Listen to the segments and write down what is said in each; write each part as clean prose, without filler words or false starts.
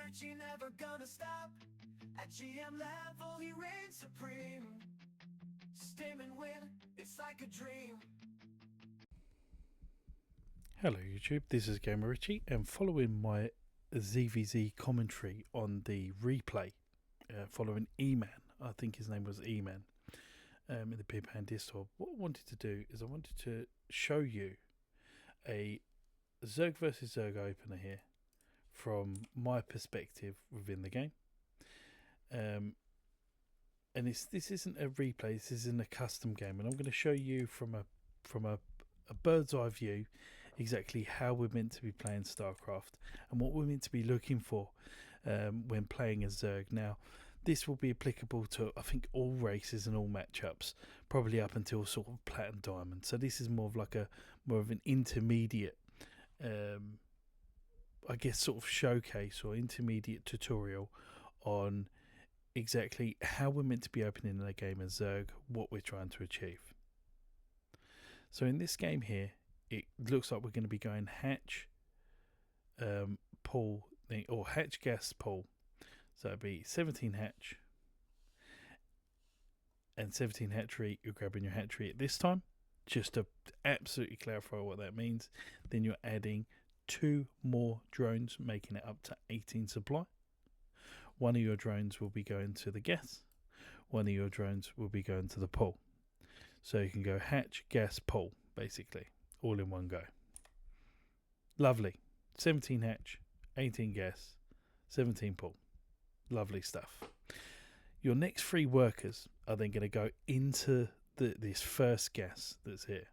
GamerRichy never gonna stop. At GM level he reigns supreme. Stim and win, it's like a dream. Hello YouTube, this is GamerRichy, and following my ZVX commentary on the replay, following E-Man, I think his name was E-Man, in the Pip Hand Discord, what I wanted to do is I wanted to show you a Zerg versus Zerg opener here from my perspective within the game. And this isn't a replay, this isn't a custom game, and I'm going to show you from a bird's eye view exactly how we're meant to be playing StarCraft and what we're meant to be looking for when playing as Zerg. Now, this will be applicable to, I think, all races and all matchups, probably up until sort of Platinum Diamond. So this is more of an intermediate, I guess, sort of showcase or intermediate tutorial on exactly how we're meant to be opening a game as Zerg, what we're trying to achieve. So in this game here, it looks like we're going to be going hatch, pull, or hatch, gas, pull. So it'd be 17 hatch and 17 hatchery. You're grabbing your hatchery at this time. Just to absolutely clarify what that means, then you're adding 2 more drones, making it up to 18 supply. One of your drones will be going to the gas. One of your drones will be going to the pull. So you can go hatch, gas, pull, basically, all in one go. Lovely. 17 hatch, 18 gas, 17 pull. Lovely stuff. Your next 3 workers are then going to go into this first gas that's here.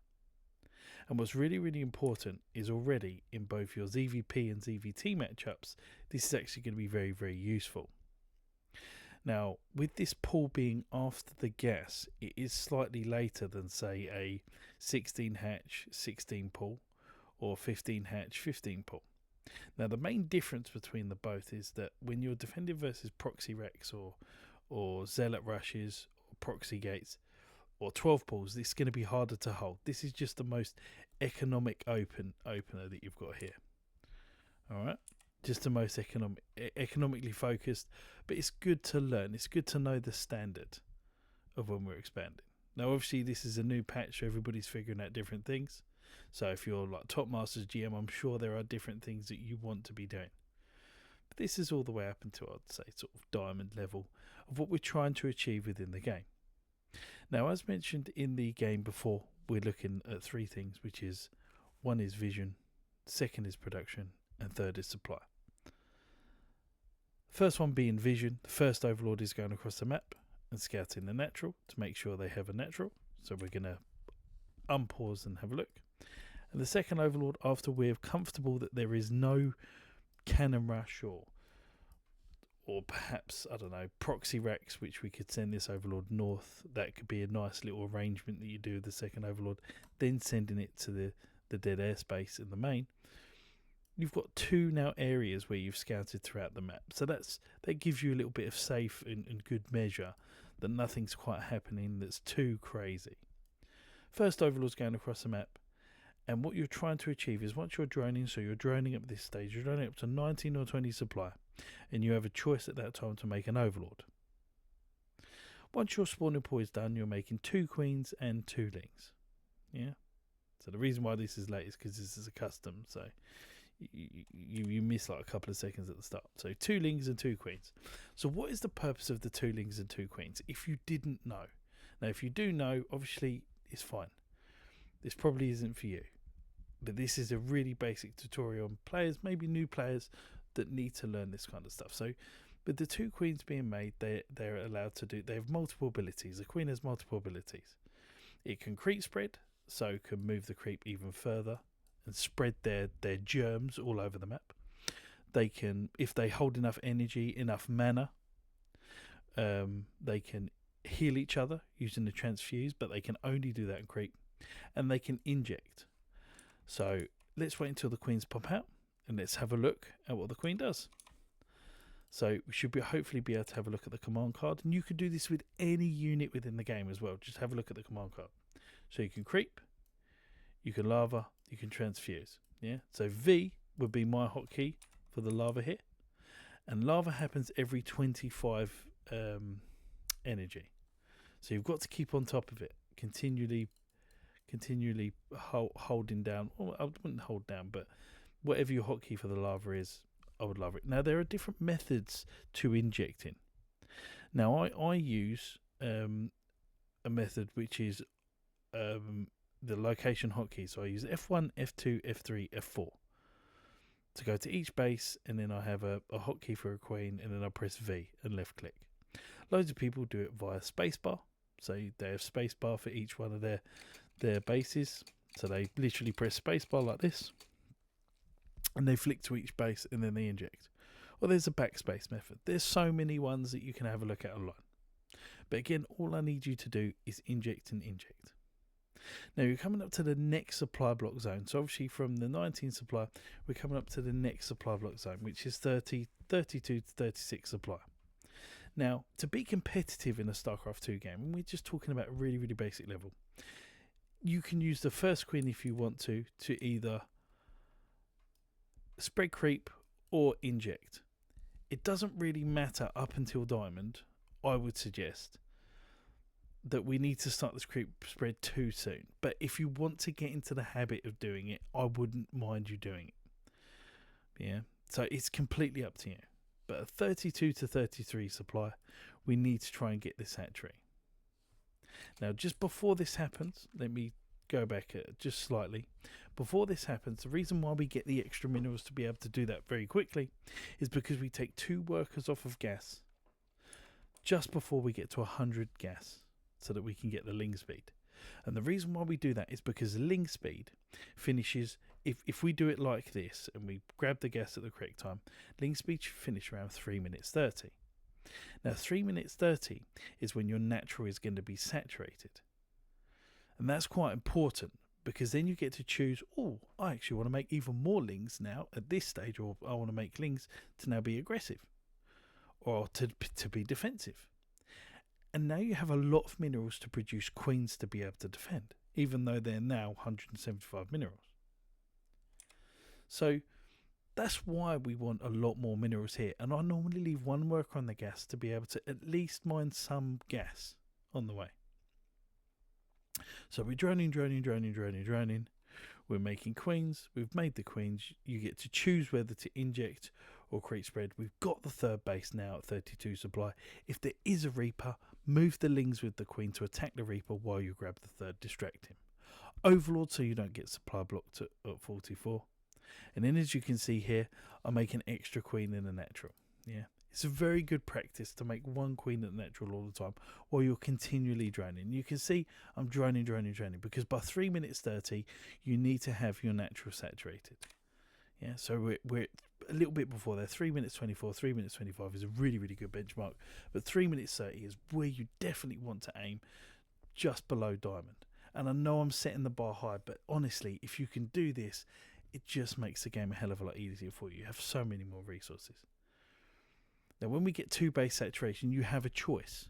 And what's really, really important is already in both your ZVP and ZVT matchups, this is actually going to be very, very useful. Now, with this pull being after the gas, it is slightly later than, say, a 16 hatch, 16 pull, or 15 hatch, 15 pull. Now, the main difference between the both is that when you're defending versus proxy Rex or zealot rushes or proxy gates or 12 pulls, it's going to be harder to hold. This is just the most economic opener that you've got here. All right. Just the most economically focused, but it's good to learn. It's good to know the standard of when we're expanding. Now, obviously, this is a new patch, so everybody's figuring out different things. So if you're like Top Masters GM, I'm sure there are different things that you want to be doing. But this is all the way up until, I'd say, sort of diamond level of what we're trying to achieve within the game. Now, as mentioned in the game before, we're looking at 3 things, which is 1 is vision, 2nd is production, and 3rd is supply. First one being vision. The first overlord is going across the map and scouting the natural to make sure they have a natural. So we're going to unpause and have a look. And the second overlord, after we're comfortable that there is no cannon rush or perhaps, I don't know, proxy Rex, which we could send this overlord north. That could be a nice little arrangement that you do with the second overlord, then sending it to the dead airspace in the main. You've got 2 now areas where you've scouted throughout the map. So that gives you a little bit of safe and good measure that nothing's quite happening that's too crazy. First overlord's going across the map. And what you're trying to achieve is once you're droning, so you're droning up this stage, you're droning up to 19 or 20 supply. And you have a choice at that time to make an overlord. Once your spawning pool is done, you're making 2 queens and 2 lings. Yeah. So the reason why this is late is because this is a custom. So you miss like a couple of seconds at the start. So 2 lings and 2 queens. So what is the purpose of the 2 lings and 2 queens? If you didn't know. Now, if you do know, obviously it's fine. This probably isn't for you. But this is a really basic tutorial on players, maybe new players that need to learn this kind of stuff. So with the 2 queens being made, they're allowed to do, they have multiple abilities. The queen has multiple abilities. It can creep spread, so can move the creep even further and spread their germs all over the map. They can, if they hold enough energy, enough mana, they can heal each other using the transfuse, but they can only do that in creep. And they can inject. So let's wait until the queens pop out and let's have a look at what the queen does. So we should hopefully be able to have a look at the command card, and you can do this with any unit within the game as well. Just have a look at the command card. So you can creep, you can lava, you can transfuse. Yeah. So V would be my hotkey for the lava here, and lava happens every 25 energy. So you've got to keep on top of it, continually holding down. Well, I wouldn't hold down, but whatever your hotkey for the lava is, I would love it. Now, there are different methods to injecting. Now, I use a method which is the location hotkey. So I use F1, F2, F3, F4 to go to each base, and then I have a hotkey for a queen, and then I press V and left click. Loads of people do it via spacebar. So they have spacebar for each one of their bases. So they literally press spacebar like this, and they flick to each base, and then they inject. Or there's a backspace method. There's so many ones that you can have a look at online. But again, all I need you to do is inject and inject. Now you're coming up to the next supply block zone. So obviously from the 19 supply, we're coming up to the next supply block zone, which is 32 to 36 supply. Now, to be competitive in a StarCraft 2 game, and we're just talking about a really, really basic level, you can use the first queen if you want to either spread creep or inject. It doesn't really matter up until diamond. I would suggest that we need to start this creep spread too soon. But if you want to get into the habit of doing it, I wouldn't mind you doing it. Yeah, so it's completely up to you. But at 32 to 33 supply, we need to try and get this hat tree. Now, just before this happens, let me go back just slightly. Before this happens, the reason why we get the extra minerals to be able to do that very quickly is because we take 2 workers off of gas just before we get to 100 gas, so that we can get the ling speed. And the reason why we do that is because the ling speed finishes, if we do it like this and we grab the gas at the correct time, ling speed should finish around 3 minutes 30. Now 3 minutes 30 is when your natural is going to be saturated. And that's quite important, because then you get to choose, oh, I actually want to make even more lings now at this stage, or I want to make lings to now be aggressive or to be defensive. And now you have a lot of minerals to produce queens to be able to defend, even though they're now 175 minerals. So that's why we want a lot more minerals here. And I normally leave 1 worker on the gas to be able to at least mine some gas on the way. So we're droning. We're making queens. We've made the queens. You get to choose whether to inject or create spread. We've got the 3rd base now at 32 supply. If there is a Reaper, move the lings with the queen to attack the Reaper while you grab the 3rd, distract him. Overlord, so you don't get supply blocked at 44. And then, as you can see here, I make an extra queen in a natural. Yeah, it's a very good practice to make 1 queen at natural all the time while you're continually droning. You can see I'm droning, because by 3 minutes 30, you need to have your natural saturated. Yeah, so we're a little bit before there. 3 minutes 24, 3 minutes 25 is a really, really good benchmark. But 3 minutes 30 is where you definitely want to aim, just below diamond. And I know I'm setting the bar high, but honestly, if you can do this, it just makes the game a hell of a lot easier for you. You have so many more resources. Now, when we get 2 base saturation, you have a choice.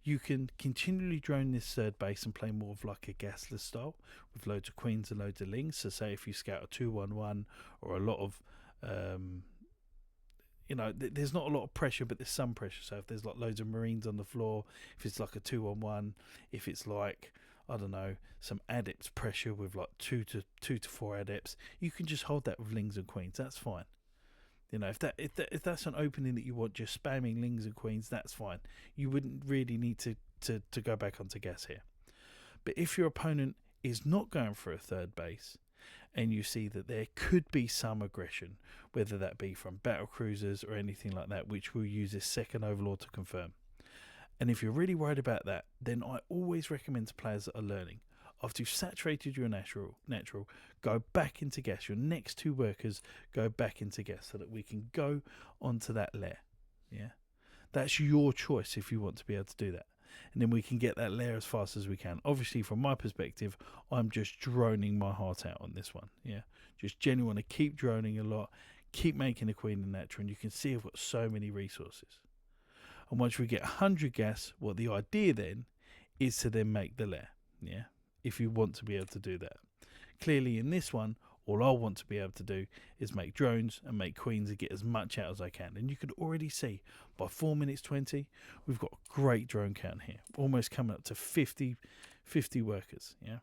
You can continually drone this 3rd base and play more of like a gasless style with loads of queens and loads of lings. So say if you scout a 2-1-1 or a lot of, there's not a lot of pressure, but there's some pressure. So if there's like loads of marines on the floor, if it's like a 2-1-1, if it's like, I don't know, some adepts pressure with like 2 to 4 adepts, you can just hold that with lings and queens. That's fine. You know, if that's an opening that you want, just spamming lings and queens, that's fine. You wouldn't really need to go back onto gas here. But if your opponent is not going for a 3rd base, and you see that there could be some aggression, whether that be from battle cruisers or anything like that, which we'll use this 2nd overlord to confirm. And if you're really worried about that, then I always recommend to players that are learning, after you've saturated your natural, go back into gas. Your next 2 workers go back into gas so that we can go onto that lair. Yeah, that's your choice if you want to be able to do that. And then we can get that lair as fast as we can. Obviously, from my perspective, I'm just droning my heart out on this one. Yeah, just genuinely want to keep droning a lot, keep making a queen in natural, and you can see I've got so many resources. And once we get 100 gas, what the idea then is to then make the lair. Yeah, if you want to be able to do that. Clearly in this one, All I want to be able to do is make drones and make queens and get as much out as I can. And you could already see by 4 minutes 20, we've got a great drone count here. Almost coming up to 50 workers, yeah.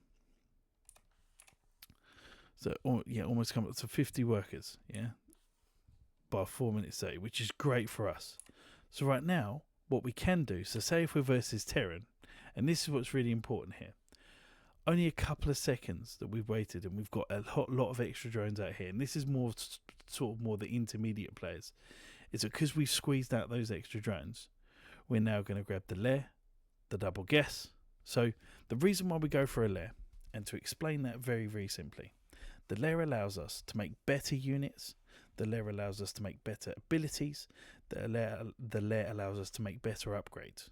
So, yeah, almost coming up to 50 workers, yeah, by 4 minutes 30, which is great for us. So right now, what we can do, so say if we're versus Terran, and this is what's really important here, only a couple of seconds that we've waited and we've got a lot of extra drones out here, and this is more sort of more the intermediate players, is that because we've squeezed out those extra drones, we're now going to grab the lair, the double guess. So the reason why we go for a lair, and to explain that very, very simply, the lair allows us to make better units, the lair allows us to make better abilities, the lair allows us to make better upgrades.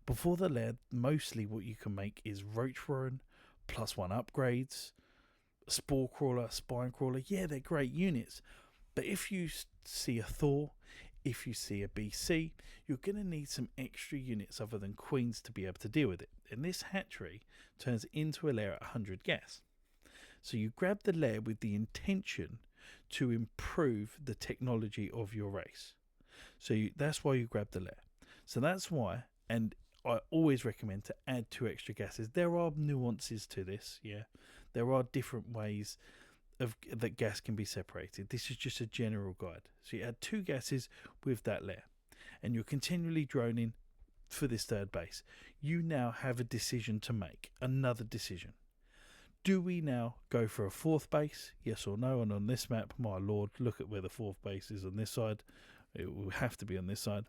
Before the lair, mostly what you can make is roach warren, +1 upgrades, spore crawler, spine crawler. Yeah, they're great units, but if you see a Thor, if you see a BC, you're going to need some extra units other than queens to be able to deal with it. And this hatchery turns into a lair at 100 gas. So you grab the lair with the intention to improve the technology of your race. So that's why you grab the lair. So that's why, and I always recommend to add 2 extra gases. There are nuances to this, yeah. There are different ways that gas can be separated. This is just a general guide. So you add 2 gases with that lair, and you're continually droning for this 3rd base. You now have a decision to make, another decision. Do we now go for a 4th base? Yes or no? And on this map, my lord, look at where the 4th base is on this side. It will have to be on this side.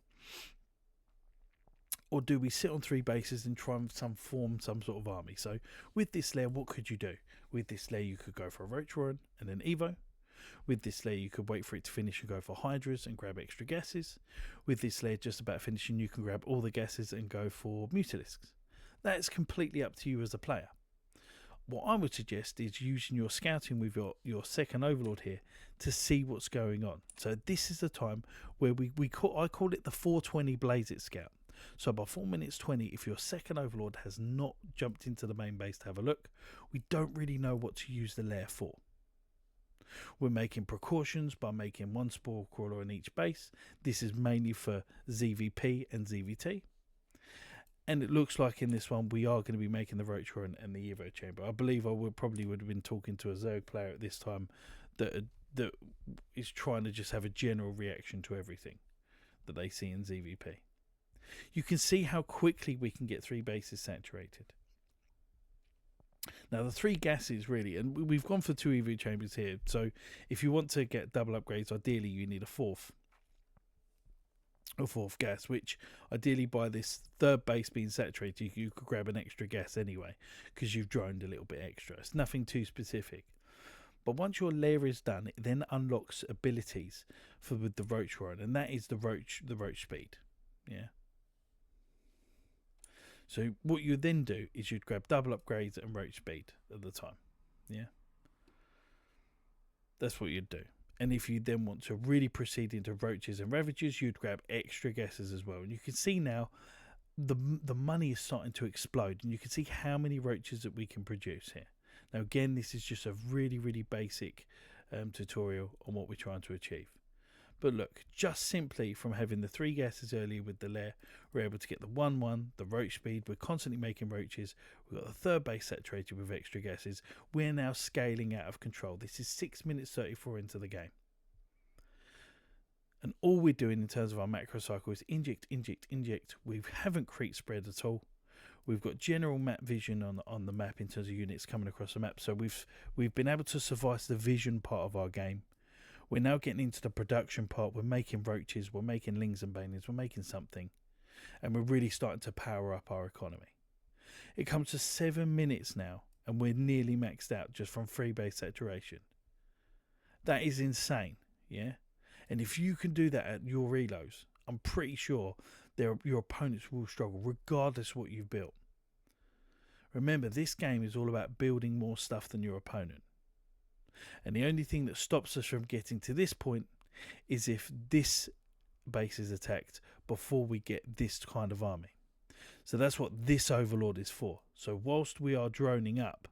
Or do we sit on 3 bases and try and form some sort of army? So with this lair, what could you do? With this lair, you could go for a roach warren and then evo. With this lair, you could wait for it to finish and go for hydras and grab extra gases. With this lair just about finishing, you can grab all the gases and go for mutalisks. That is completely up to you as a player. What I would suggest is using your scouting with your 2nd overlord here to see what's going on. So this is the time where I call it the 420 blaze it scout. So by 4 minutes 20, if your 2nd overlord has not jumped into the main base to have a look, we don't really know what to use the lair for. We're making precautions by making 1 spore crawler in each base. This is mainly for ZVP and ZVT. And it looks like in this one we are going to be making the roach warren and the evo chamber. I believe I probably would have been talking to a Zerg player at this time that is trying to just have a general reaction to everything that they see in ZVP. You can see how quickly we can get 3 bases saturated. Now the 3 gases really, and we've gone for 2 evo chambers here. So if you want to get double upgrades, ideally you need a 4th gas, which ideally by this 3rd base being saturated, you could grab an extra gas anyway, because you've droned a little bit extra. It's nothing too specific. But once your lair is done, it then unlocks abilities with the roach warren, and that is the roach speed. Yeah. So what you then do is you'd grab double upgrades and roach speed at the time. Yeah. That's what you'd do. And if you then want to really proceed into roaches and ravages, you'd grab extra gases as well. And you can see now the money is starting to explode, and you can see how many roaches that we can produce here. Now again, this is just a really, really basic tutorial on what we're trying to achieve. But look, just simply from having the 3 gases earlier with the lair, we're able to get the 1-1, the roach speed. We're constantly making roaches. We've got the 3rd base saturated with extra gases. We're now scaling out of control. This is 6 minutes 34 into the game. And all we're doing in terms of our macro cycle is inject, inject, inject. We haven't creep spread at all. We've got general map vision on the map in terms of units coming across the map. So we've been able to suffice the vision part of our game. We're now getting into the production part. We're making roaches, we're making lings and banelings, we're making something. And we're really starting to power up our economy. It comes to 7 minutes now, and we're nearly maxed out just from 3 base saturation. That is insane, yeah? And if you can do that at your reloads, I'm pretty sure your opponents will struggle, regardless of what you've built. Remember, this game is all about building more stuff than your opponent. And the only thing that stops us from getting to this point is if this base is attacked before we get this kind of army. So that's what this overlord is for. So whilst we are droning up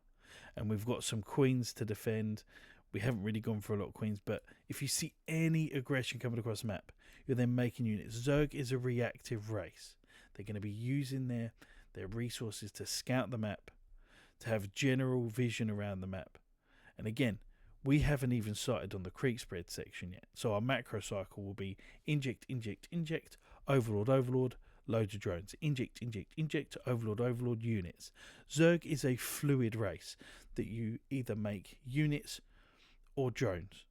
and we've got some queens to defend, We haven't really gone for a lot of queens, but if you see any aggression coming across the map, you're then making units. Zerg is a reactive race. They're going to be using their resources to scout the map, to have general vision around the map. And again, we haven't even started on the creep spread section yet. So our macro cycle will be inject, inject, inject, overlord, overlord, loads of drones. Inject, inject, inject, overlord, overlord, units. Zerg is a fluid race that you either make units or drones,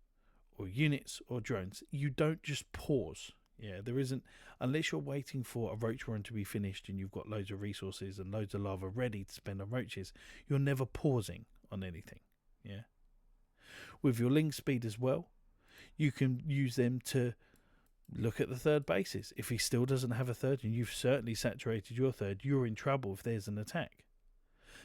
or units or drones. You don't just pause. Yeah, there isn't, unless you're waiting for a roach run to be finished and you've got loads of resources and loads of lava ready to spend on roaches, you're never pausing on anything. Yeah. With your link speed as well, you can use them to look at the third bases. If he still doesn't have a third, and you've certainly saturated your third, you're in trouble if there's an attack.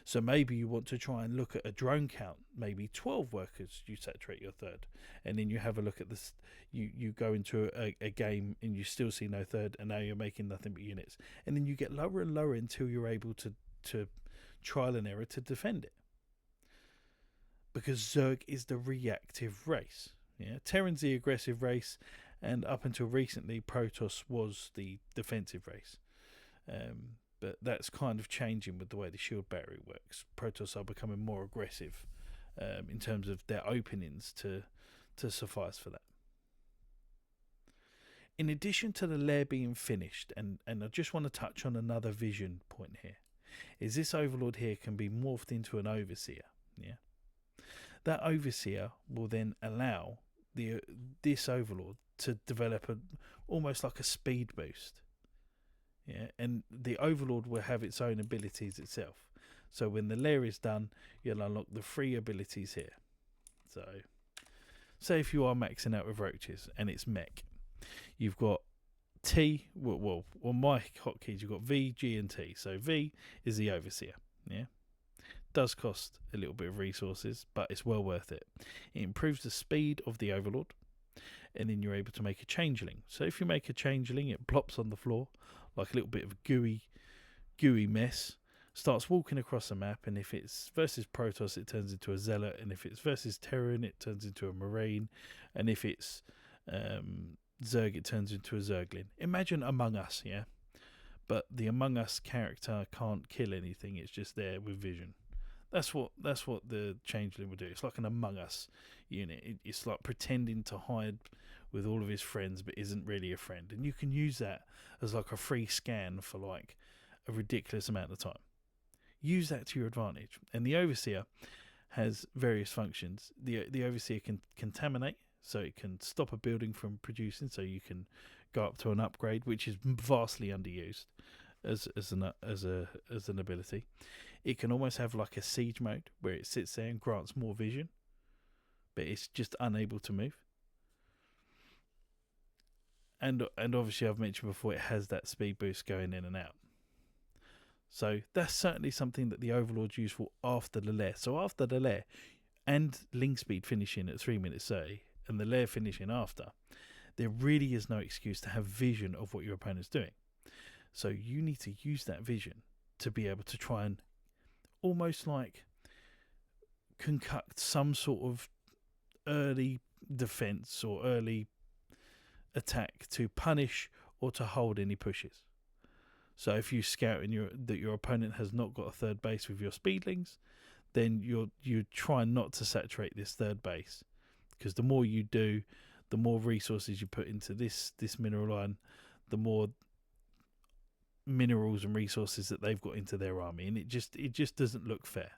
So maybe you want to try and look at a drone count, maybe 12 workers, you saturate your third. And then you have a look at this, you go into a game and you still see no third, and now you're making nothing but units. And then you get lower and lower until you're able to trial and error to defend it. Because Zerg is the reactive race. Yeah, Terran's the aggressive race, and up until recently, Protoss was the defensive race. But that's kind of changing with the way the shield battery works. Protoss are becoming more aggressive in terms of their openings to suffice for that. In addition to the lair being finished, and I just want to touch on another vision point here, is this overlord here can be morphed into an overseer. Yeah, that overseer will then allow this overlord to develop almost like a speed boost. Yeah, and the overlord will have its own abilities itself. So when the lair is done, you'll unlock the free abilities here. So say if you are maxing out with roaches and it's mech, you've got T, well on my hotkeys you've got V, G and T. So V is the overseer. Yeah, does cost a little bit of resources, but it's well worth it. It improves the speed of the overlord, and then you're able to make a changeling. So if you make a changeling, it plops on the floor like a little bit of gooey mess, starts walking across the map, and if it's versus Protoss, it turns into a Zealot, and if it's versus Terran, it turns into a Marine, and if it's Zerg, it turns into a Zergling. Imagine Among Us, yeah? But the Among Us character can't kill anything, it's just there with vision. That's what the changeling will do. It's like an Among Us unit. It's like pretending to hide with all of his friends, but isn't really a friend. And you can use that as like a free scan for like a ridiculous amount of time. Use that to your advantage. And the overseer has various functions. The overseer can contaminate, so it can stop a building from producing. So you can go up to an upgrade, which is vastly underused as an ability. It can almost have like a siege mode where it sits there and grants more vision, but it's just unable to move. And obviously I've mentioned before, it has that speed boost going in and out. So that's certainly something that the overlords use for after the lair. So after the lair and link speed finishing at 3 minutes 30 and the lair finishing after, there really is no excuse to have vision of what your opponent's doing. So you need to use that vision to be able to try and almost like concoct some sort of early defense or early attack to punish or to hold any pushes. So if you scout that your opponent has not got a third base with your speedlings, then you try not to saturate this third base, because the more you do, the more resources you put into this mineral line, the more minerals and resources that they've got into their army, and it just doesn't look fair.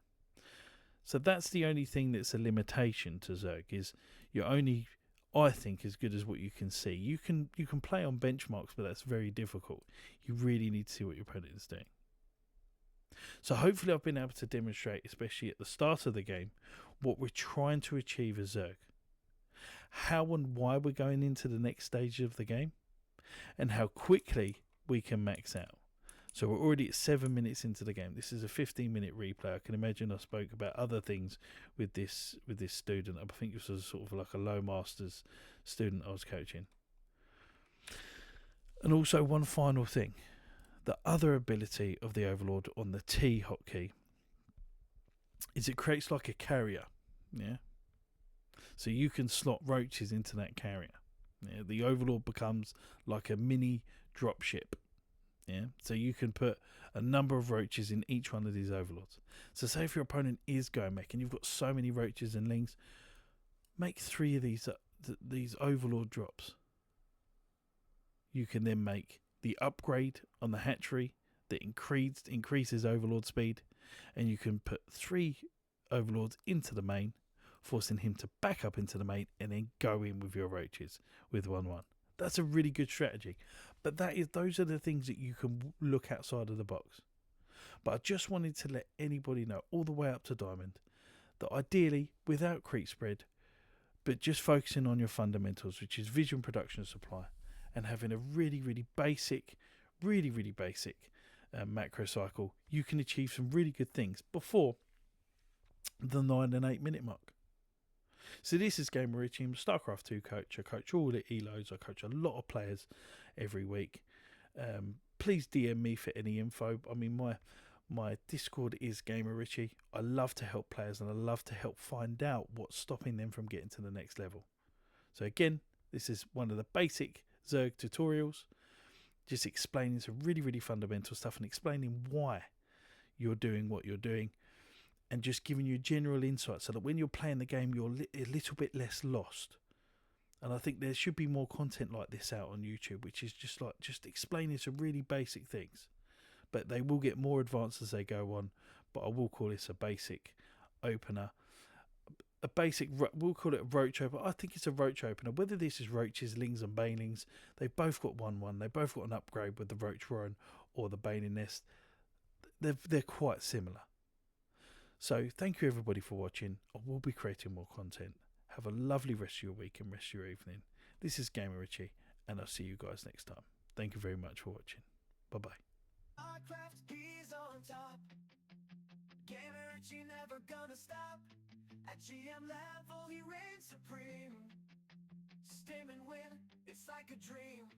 So that's the only thing that's a limitation to Zerg, is you're only, I think, as good as what you can see. You can play on benchmarks, but that's very difficult. You really need to see what your opponent is doing. So hopefully I've been able to demonstrate, especially at the start of the game, what we're trying to achieve as Zerg, how and why we're going into the next stage of the game, and how quickly we can max out. So we're already at 7 minutes into the game. This is a 15-minute replay. I can imagine I spoke about other things with this student. I think this was sort of like a low masters student I was coaching. And also one final thing. The other ability of the Overlord on the T hotkey is it creates like a carrier. Yeah. So you can slot roaches into that carrier. Yeah, the Overlord becomes like a mini dropship. Yeah, so you can put a number of roaches in each one of these Overlords. So say if your opponent is going mech and you've got so many roaches and lings, make 3 of these Overlord drops. You can then make the upgrade on the hatchery that increases Overlord speed, and you can put 3 Overlords into the main, forcing him to back up into the main and then go in with your roaches with 1/1. That's a really good strategy. But those are the things that you can look outside of the box. But I just wanted to let anybody know, all the way up to Diamond, that ideally, without creep spread, but just focusing on your fundamentals, which is vision, production, and supply, and having a really, really basic macro cycle, you can achieve some really good things before the 9 and 8 minute mark. So this is GamerRichy. I'm a StarCraft 2 coach. I coach all the elos. I coach a lot of players every week. Please DM me for any info. I mean, my Discord is GamerRichy. I love to help players, and I love to help find out what's stopping them from getting to the next level. So again, this is one of the basic Zerg tutorials, just explaining some really, really fundamental stuff and explaining why you're doing what you're doing, and just giving you general insight so that when you're playing the game, you're a little bit less lost. And I think there should be more content like this out on YouTube, which is just explaining some really basic things. But they will get more advanced as they go on. But I will call this a basic opener. We'll call it a roach opener. I think it's a roach opener. Whether this is roaches, lings and banelings, they've both got 1/1. They both got an upgrade with the roach warren or the baneling nest. They're quite similar. So thank you everybody for watching. I will be creating more content. Have a lovely rest of your week and rest of your evening. This is GamerRichy, and I'll see you guys next time. Thank you very much for watching. Bye bye. Starcraft, he's on top. GamerRichy never gonna stop. At GM level, he reigns supreme. Stim and win, it's like a dream.